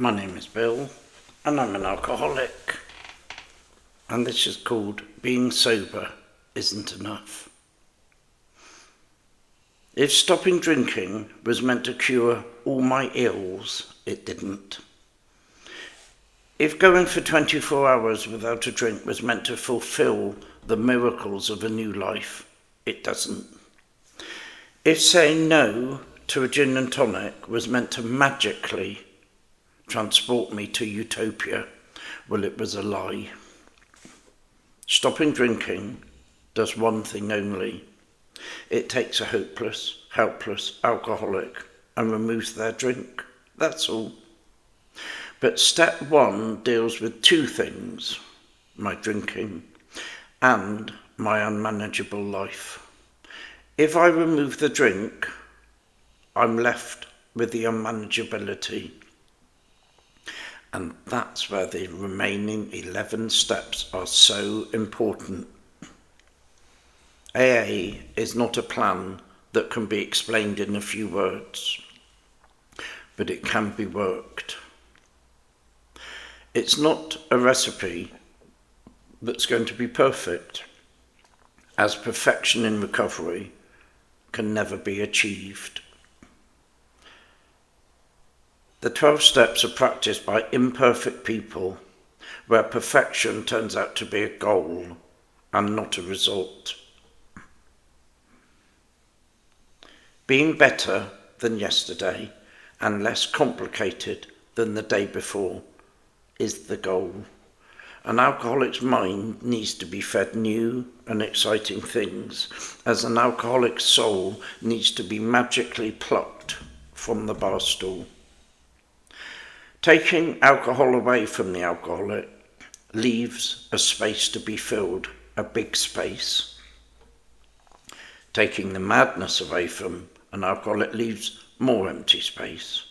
My name is Bill, and I'm an alcoholic. And this is called Being Sober Isn't Enough. If stopping drinking was meant to cure all my ills, it didn't. If going for 24 hours without a drink was meant to fulfill the miracles of a new life, it doesn't. If saying no to a gin and tonic was meant to magically transport me to utopia, well, it was a lie. Stopping drinking does one thing only. It takes a hopeless, helpless alcoholic and removes their drink. That's all. But step one deals with two things: my drinking and my unmanageable life. If I remove the drink, I'm left with the unmanageability. And that's where the remaining 11 steps are so important. AA is not a plan that can be explained in a few words, but it can be worked. It's not a recipe that's going to be perfect, as perfection in recovery can never be achieved. The 12 steps are practiced by imperfect people, where perfection turns out to be a goal and not a result. Being better than yesterday and less complicated than the day before is the goal. An alcoholic's mind needs to be fed new and exciting things, as an alcoholic's soul needs to be magically plucked from the bar stool. Taking alcohol away from the alcoholic leaves a space to be filled, a big space. Taking the madness away from an alcoholic leaves more empty space.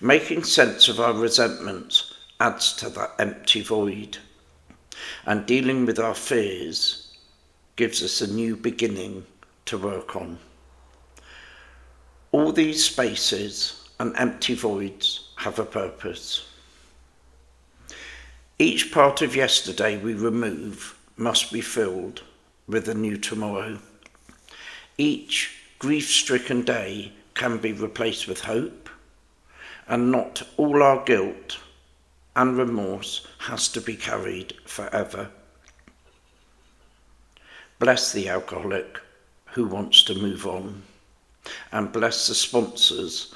Making sense of our resentments adds to that empty void. And dealing with our fears gives us a new beginning to work on. All these spaces and empty voids have a purpose. Each part of yesterday we remove must be filled with a new tomorrow. Each grief-stricken day can be replaced with hope, and not all our guilt and remorse has to be carried forever. Bless the alcoholic who wants to move on, and bless the sponsors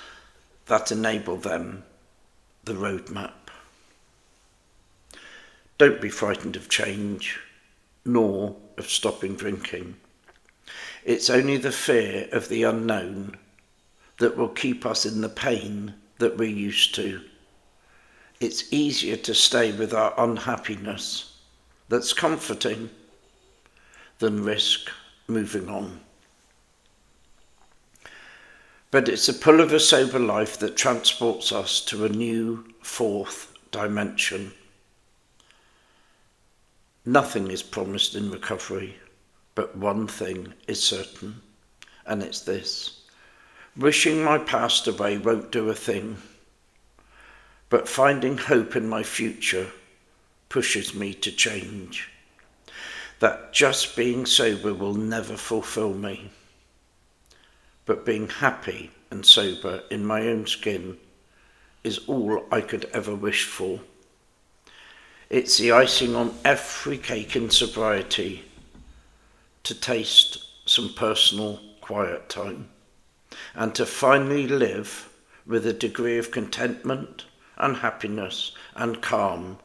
that enable them the roadmap. Don't be frightened of change, nor of stopping drinking. It's only the fear of the unknown that will keep us in the pain that we're used to. It's easier to stay with our unhappiness that's comforting than risk moving on. But it's the pull of a sober life that transports us to a new fourth dimension. Nothing is promised in recovery, but one thing is certain, and it's this: wishing my past away won't do a thing, but finding hope in my future pushes me to change. That just being sober will never fulfill me, but being happy and sober in my own skin is all I could ever wish for. It's the icing on every cake in sobriety to taste some personal quiet time, and to finally live with a degree of contentment and happiness and calm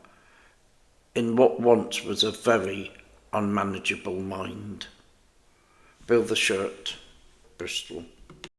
in what once was a very unmanageable mind. Bill the Shirt, Bristol.